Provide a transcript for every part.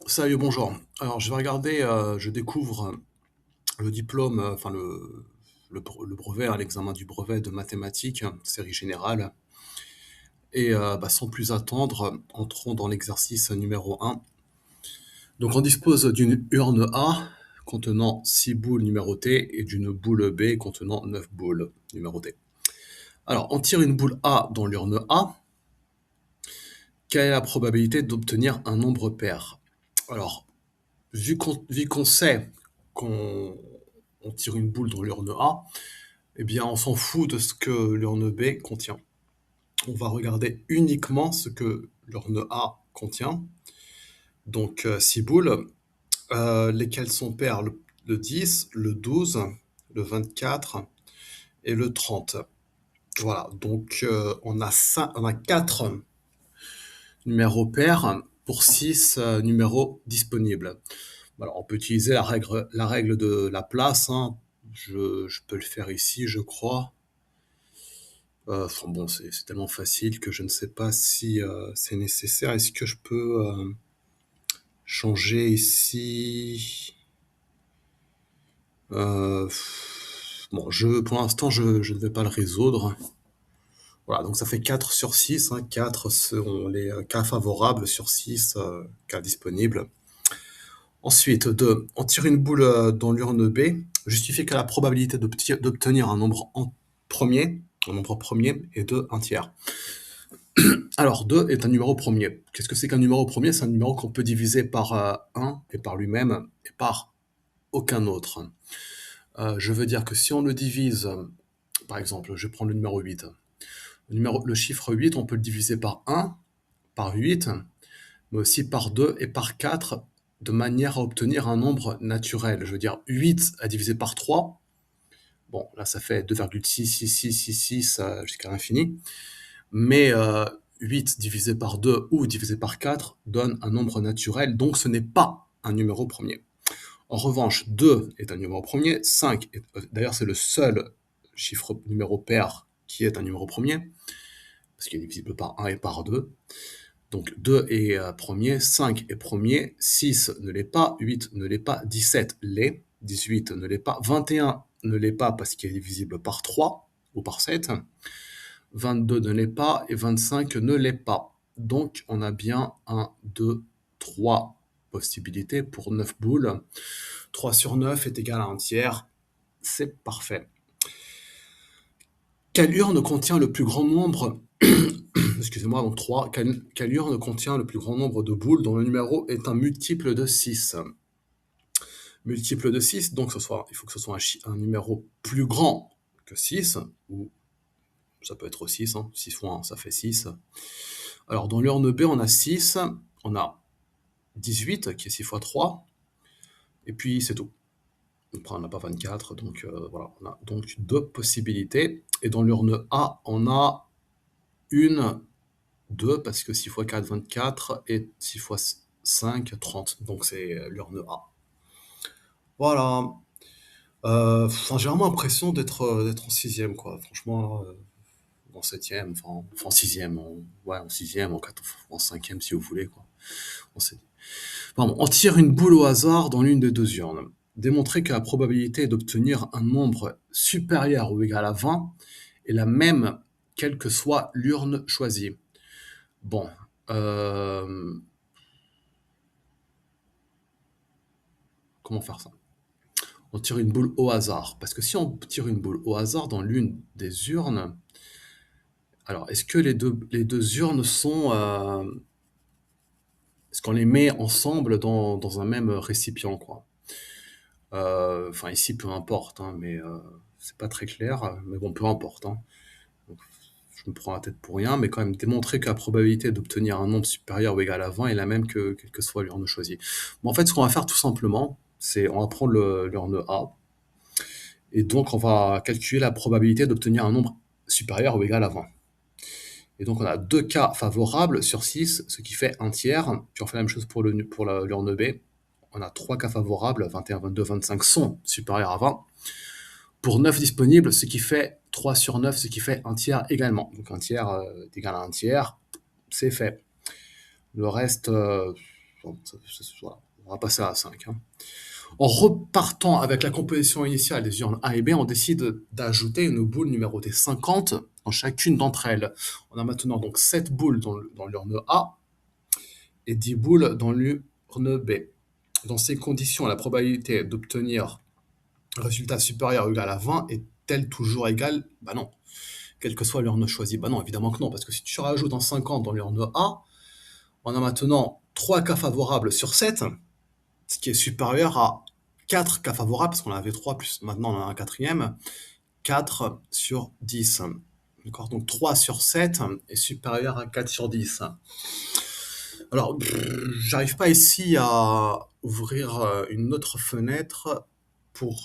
Salut, bonjour. Alors, je vais regarder, je découvre le diplôme, enfin le brevet, hein, l'examen du brevet de mathématiques, série générale et sans plus attendre, entrons dans l'exercice numéro 1. Donc on dispose d'une urne A contenant 6 boules numérotées et d'une boule B contenant 9 boules numérotées. Alors, on tire une boule A dans l'urne A. Quelle est la probabilité d'obtenir un nombre pair? Alors, vu qu'on sait qu'on tire une boule dans l'urne A, eh bien, on s'en fout de ce que l'urne B contient. On va regarder uniquement ce que l'urne A contient. Donc, 6 boules, lesquelles sont paires le 10, le 12, le 24 et le 30. Voilà, donc on a 4 numéros pairs pour 6 numéros disponibles. Alors, on peut utiliser la règle de la place, hein. Je peux le faire ici, je crois. Enfin bon, c'est tellement facile que je ne sais pas si c'est nécessaire. Est-ce que je peux changer ici? Bon, pour l'instant, je ne vais pas le résoudre. Voilà, donc ça fait 4 sur 6. 4 seront les cas favorables sur 6 cas disponibles. Ensuite, 2. On tire une boule dans l'urne B, justifie que la probabilité d'obtenir un nombre premier est de 1 tiers. Alors, 2 est un numéro premier. Qu'est-ce que c'est qu'un numéro premier? C'est un numéro qu'on peut diviser par 1 et par lui-même et par aucun autre. Je veux dire que si on le divise, par exemple, je prends le numéro 8. Le chiffre 8, on peut le diviser par 1, par 8, mais aussi par 2 et par 4, de manière à obtenir un nombre naturel. Je veux dire, 8 à diviser par 3, bon, là ça fait 2,66666 jusqu'à l'infini, mais 8 divisé par 2 ou divisé par 4 donne un nombre naturel, donc ce n'est pas un numéro premier. En revanche, 2 est un numéro premier, 5 d'ailleurs c'est le seul numéro pair qui est un numéro premier, parce qu'il est divisible par 1 et par 2. Donc 2 est premier, 5 est premier, 6 ne l'est pas, 8 ne l'est pas, 17 l'est, 18 ne l'est pas, 21 ne l'est pas parce qu'il est divisible par 3 ou par 7, 22 ne l'est pas et 25 ne l'est pas. Donc on a bien 1, 2, 3 possibilités pour 9 boules. 3 sur 9 est égal à 1 tiers. C'est parfait. Quelle urne contient le plus grand nombre excusez-moi, donc 3. Quelle urne contient le plus grand nombre de boules dont le numéro est un multiple de 6? Multiple de 6, donc il faut que ce soit un numéro plus grand que 6, ou ça peut être 6, 6 fois 1, ça fait 6. Alors, dans l'urne B, on a 6, on a 18, qui est 6 fois 3, et puis c'est tout. Après, on n'a pas 24, donc voilà, on a donc 2 possibilités. Et dans l'urne A, on a 2, parce que 6 fois 4, 24, et 6 fois 5, 30. Donc c'est l'urne A. Voilà. J'ai vraiment l'impression d'être en sixième, quoi. Franchement, en septième, en sixième, en sixième, en cinquième, si vous voulez, quoi. On sait- Pardon. On tire une boule au hasard dans l'une des deux urnes. Démontrer que la probabilité d'obtenir un nombre supérieur ou égal à 20 est la même, quelle que soit l'urne choisie. Bon, comment faire ça? On tire une boule au hasard. Parce que si on tire une boule au hasard dans l'une des urnes, alors est-ce que les deux urnes sont... est-ce qu'on les met ensemble dans un même récipient, quoi? Enfin, ici, peu importe, hein, mais c'est pas très clair. Mais bon, peu importe, hein. Donc, je me prends la tête pour rien, mais quand même démontrer que la probabilité d'obtenir un nombre supérieur ou égal à 20 est la même que quelle que soit l'urne choisie. Bon, en fait, ce qu'on va faire tout simplement, c'est on va prendre l'urne A, et donc on va calculer la probabilité d'obtenir un nombre supérieur ou égal à 20. Et donc on a 2 cas favorables sur 6, ce qui fait 1 tiers. Puis on fait la même chose pour l'urne B. On a 3 cas favorables, 21, 22, 25 sont supérieurs à 20. Pour 9 disponibles, ce qui fait 3 sur 9, ce qui fait 1 tiers également. Donc 1 tiers est égal à 1 tiers, c'est fait. Le reste, bon, voilà, on va passer à 5. Hein. En repartant avec la composition initiale des urnes A et B, on décide d'ajouter une boule numérotée 50 dans chacune d'entre elles. On a maintenant donc 7 boules dans l'urne A et 10 boules dans l'urne B. Dans ces conditions, la probabilité d'obtenir un résultat supérieur ou égal à 20 est-elle toujours égale? Bah non. Quelle que soit l'urne choisie. Bah non, évidemment que non, parce que si tu rajoutes un 50 dans l'urne A, on a maintenant 3 cas favorables sur 7, ce qui est supérieur à 4 cas favorables, parce qu'on en avait 3, plus maintenant on en a un quatrième, 4 sur 10. D'accord, donc 3 sur 7 est supérieur à 4 sur 10. Alors, j'arrive pas ici à ouvrir une autre fenêtre pour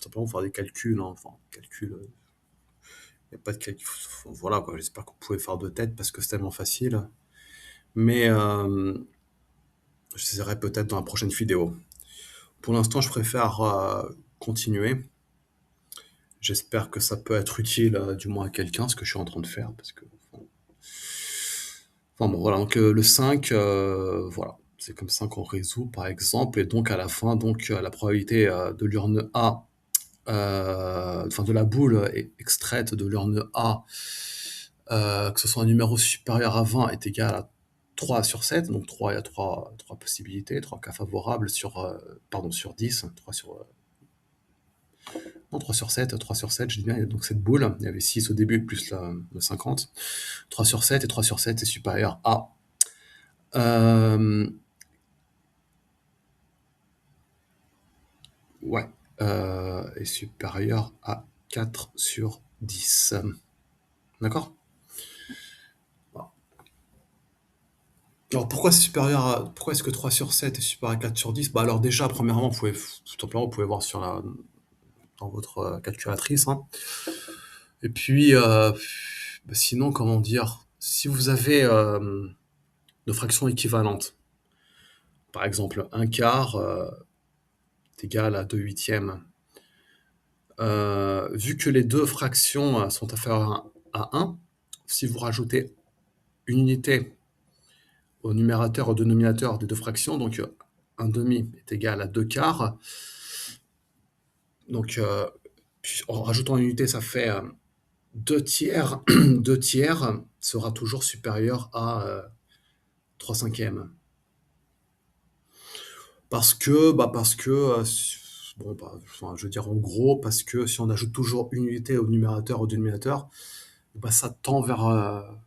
simplement faire des calculs. Hein. Enfin, calcul, il n'y a pas de calcul. Voilà, quoi. J'espère que vous pouvez faire de tête parce que c'est tellement facile. Mais j'essaierai peut-être dans la prochaine vidéo. Pour l'instant, je préfère continuer. J'espère que ça peut être utile, du moins à quelqu'un, ce que je suis en train de faire. Parce que, enfin bon, voilà. Donc le 5, voilà. C'est comme ça qu'on résout, par exemple. Et donc, à la fin, donc, la probabilité de l'urne A, enfin de la boule extraite de l'urne A, que ce soit un numéro supérieur à 20 est égal à 3 sur 7. Donc 3, il y a 3 possibilités, 3 cas favorables sur, sur 10. 3 sur, non, 3 sur 7, 3 sur 7, je dis bien, il y a donc cette boule. Il y avait 6 au début, plus le 50. 3 sur 7, et 3 sur 7 est supérieur à... ouais, est supérieur à 4 sur 10. D'accord? Voilà. Alors pourquoi c'est supérieur à... Pourquoi est-ce que 3 sur 7 est supérieur à 4 sur 10? Bah alors déjà, premièrement, tout simplement, vous pouvez voir dans votre calculatrice. Hein. Et puis, bah sinon, comment dire? Si vous avez de fractions équivalentes, par exemple, un quart est égal à 2 huitièmes. Vu que les deux fractions sont inférieures à 1, si vous rajoutez une unité au numérateur et au dénominateur des deux fractions, donc un demi est égal à 2 quarts, donc en rajoutant une unité, ça fait 2 tiers. 2 tiers sera toujours supérieur à 3 cinquièmes. Parce que, bon, enfin, je veux dire en gros, parce que si on ajoute toujours une unité au numérateur, au dénominateur, bah, ça tend vers 1,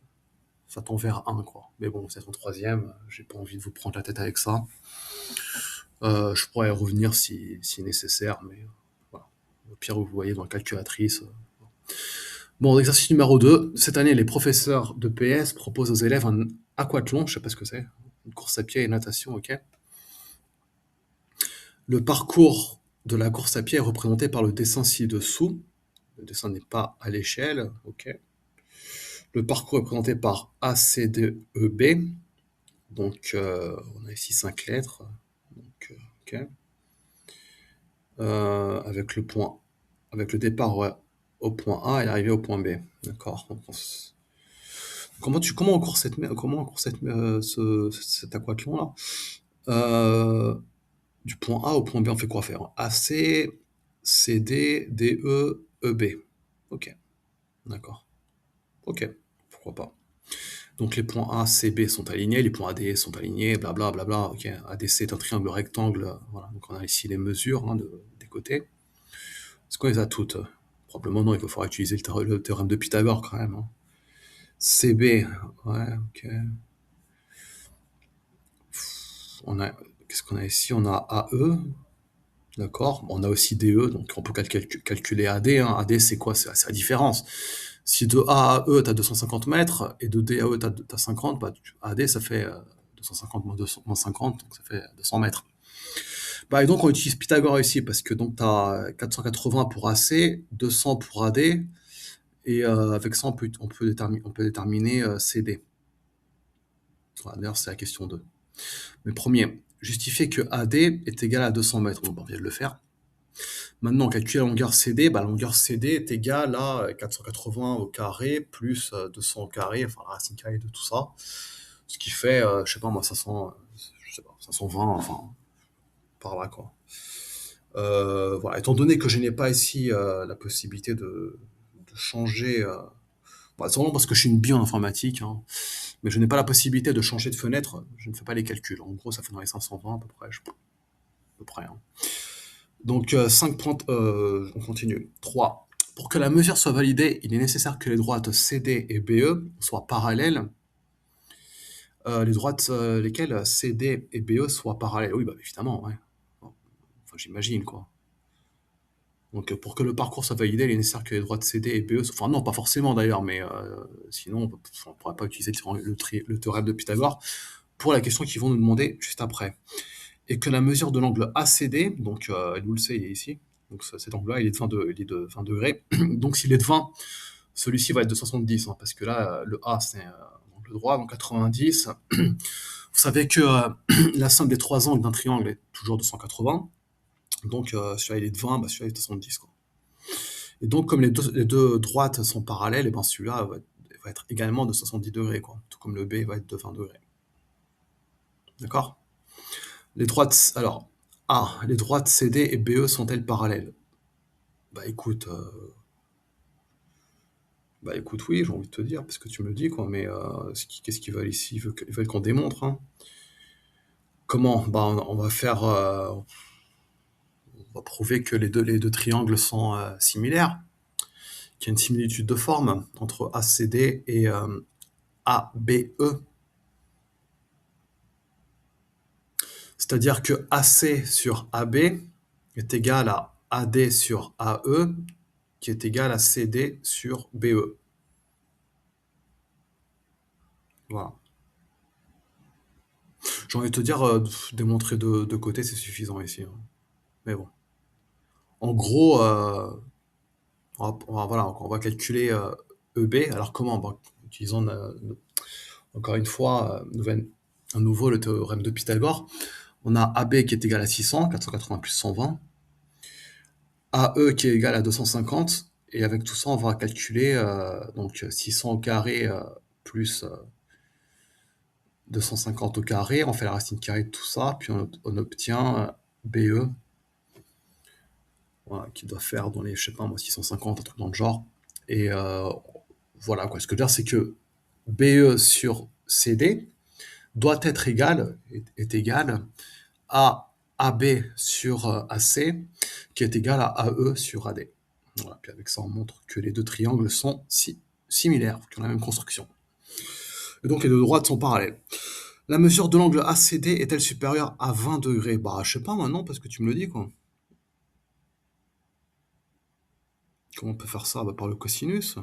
quoi. Mais bon, c'est en troisième, j'ai pas envie de vous prendre la tête avec ça. Je pourrais y revenir si nécessaire, mais voilà. Au pire, vous voyez dans la calculatrice. Bon, exercice numéro 2. Cette année, les professeurs de PS proposent aux élèves un aquathlon, je sais pas ce que c'est, une course à pied et natation, ok. Le parcours de la course à pied est représenté par le dessin ci-dessous. Le dessin n'est pas à l'échelle, ok. Le parcours est représenté par A, C, D, E, B. Donc, on a ici 5 lettres. Donc, ok. Avec le départ au point A et l'arrivée au point B. D'accord. Comment on court cet aquathlon là? Du point A au point B, on fait quoi faire? AC, CD, DE, EB. Ok, d'accord. Ok, pourquoi pas. Donc les points A, C, B sont alignés, les points A, D sont alignés, blablabla. Bla, bla, bla. Ok, ADC est un triangle rectangle. Voilà, donc on a ici les mesures des côtés. Est-ce qu'on les a toutes? Probablement non, il va falloir utiliser le théorème de Pythagore quand même. Hein. CB, ouais, ok. Qu'est-ce qu'on a ici? On a AE, d'accord. On a aussi DE, donc on peut calculer AD. Hein. AD, c'est quoi? C'est la différence. Si de A à E, tu as 250 mètres, et de D à E, tu as 50, bah, AD, ça fait 250 moins 50, donc ça fait 200 mètres. Bah, et donc, on utilise Pythagore ici, parce que donc tu as 480 pour AC, 200 pour AD, et avec ça, on peut déterminer CD. Voilà, d'ailleurs, c'est la question 2. Mais premier, justifier que AD est égal à 200 mètres. Bon, on vient de le faire. Maintenant, calculer la longueur CD. Bah, la longueur CD est égale à 480 au carré plus 200 au carré, enfin la racine carrée de tout ça, Ce qui fait, je sais pas moi, 500, je sais pas, 520, enfin, par là, quoi. Voilà, étant donné que je n'ai pas ici la possibilité de changer, bah, c'est vraiment parce que je suis une bille en informatique, hein, mais je n'ai pas la possibilité de changer de fenêtre, je ne fais pas les calculs. En gros, ça fait dans les 520 à peu près, à peu près, hein. Donc, 5 points, on continue. 3. Pour que la mesure soit validée, il est nécessaire que les droites CD et BE soient parallèles. Les droites lesquelles CD et BE soient parallèles. Oui, bah évidemment, ouais. Enfin, j'imagine, quoi. Donc, pour que le parcours soit validé, il est nécessaire que les droites CD et BE soient... Enfin, non, pas forcément d'ailleurs, mais sinon, on ne pourrait pas utiliser le théorème de Pythagore pour la question qu'ils vont nous demander juste après. Et que la mesure de l'angle ACD, donc nous le sait, il est ici, donc cet angle-là, il est de 20 degrés. Donc s'il est de 20, celui-ci va être de 70, hein, parce que là, le A, c'est l'angle droit, donc 90. Vous savez que la somme des trois angles d'un triangle est toujours de 180. Donc celui-là, il est de 20, bah, celui-là, il est de 70. Quoi. Et donc, comme les deux droites sont parallèles, et ben celui-là va être également de 70 degrés, quoi. Tout comme le B va être de 20 degrés. D'accord? Les droites, alors, A, les droites CD et BE sont-elles parallèles? Bah écoute, oui, j'ai envie de te dire, parce que tu me le dis, quoi, mais qu'est-ce qu'ils veulent ici? Ils veulent qu'on démontre, hein. Comment? Bah on va faire, on va prouver que les deux triangles sont similaires, qu'il y a une similitude de forme entre ACD et ABE. C'est-à-dire que AC sur AB est égal à AD sur AE, qui est égal à CD sur BE. Voilà. J'ai envie de te dire, démontrer de côté, c'est suffisant ici, hein. Mais bon. En gros, voilà, on va calculer EB. Alors comment? Bon, utilisant encore une fois à nouveau le théorème de Pythagore. On a AB qui est égal à 600, 480 plus 120. AE qui est égal à 250. Et avec tout ça, on va calculer donc 600 au carré plus 250 au carré. On fait la racine carrée de tout ça. Puis on obtient BE. Voilà, qui doit faire dans les, je sais pas moi, 650, un truc dans le genre. Et voilà, quoi. Ce que je veux dire, c'est que BE sur CD doit être égal, est égal à AB sur AC, qui est égal à AE sur AD. Voilà, puis avec ça, on montre que les deux triangles sont similaires, qui ont la même construction. Et donc, les deux droites sont parallèles. La mesure de l'angle ACD est-elle supérieure à 20 degrés? Bah, je sais pas maintenant, parce que tu me le dis, quoi. Comment on peut faire ça? Bah, par le cosinus,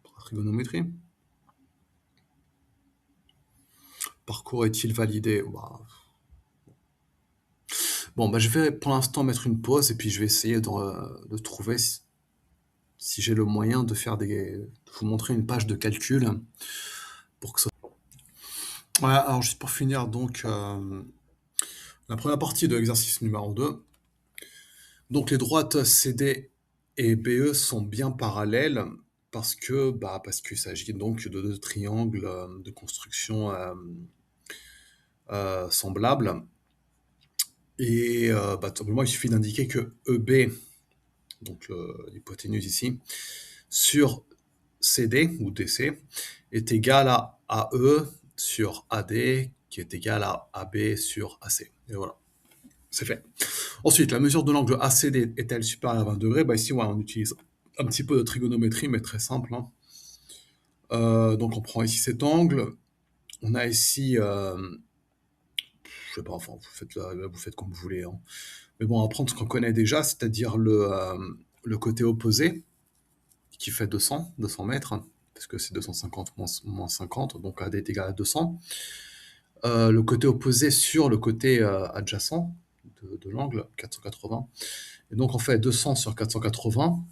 par la trigonométrie. Parcours est-il validé? Bah... Bon, bah, je vais pour l'instant mettre une pause et puis je vais essayer de trouver si j'ai le moyen de vous montrer une page de calcul pour que ça... Ouais, alors juste pour finir, donc, la première partie de l'exercice numéro 2. Donc les droites CD et BE sont bien parallèles parce qu'il s'agit donc de deux triangles de construction semblables. Et tout simplement, il suffit d'indiquer que EB, donc l'hypoténuse ici, sur CD ou DC est égal à AE sur AD qui est égal à AB sur AC. Et voilà, c'est fait. Ensuite, la mesure de l'angle ACD est-elle supérieure à 20 degrés? Bah ici, ouais, on utilise un petit peu de trigonométrie, mais très simple, hein. Donc on prend ici cet angle. On a ici, je sais pas, enfin, vous faites comme vous voulez, hein. Mais bon, on va prendre ce qu'on connaît déjà, c'est-à-dire le côté opposé, qui fait 200 mètres, parce que c'est 250 moins 50, donc AD est égal à 200. Le côté opposé sur le côté adjacent de l'angle, 480. Et donc on fait 200 sur 480.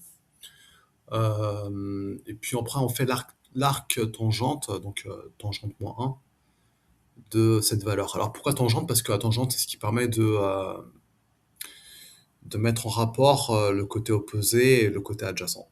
Et puis après on fait l'arc tangente, donc tangente moins 1, de cette valeur. Alors pourquoi tangente? Parce que la tangente, c'est ce qui permet de mettre en rapport le côté opposé et le côté adjacent.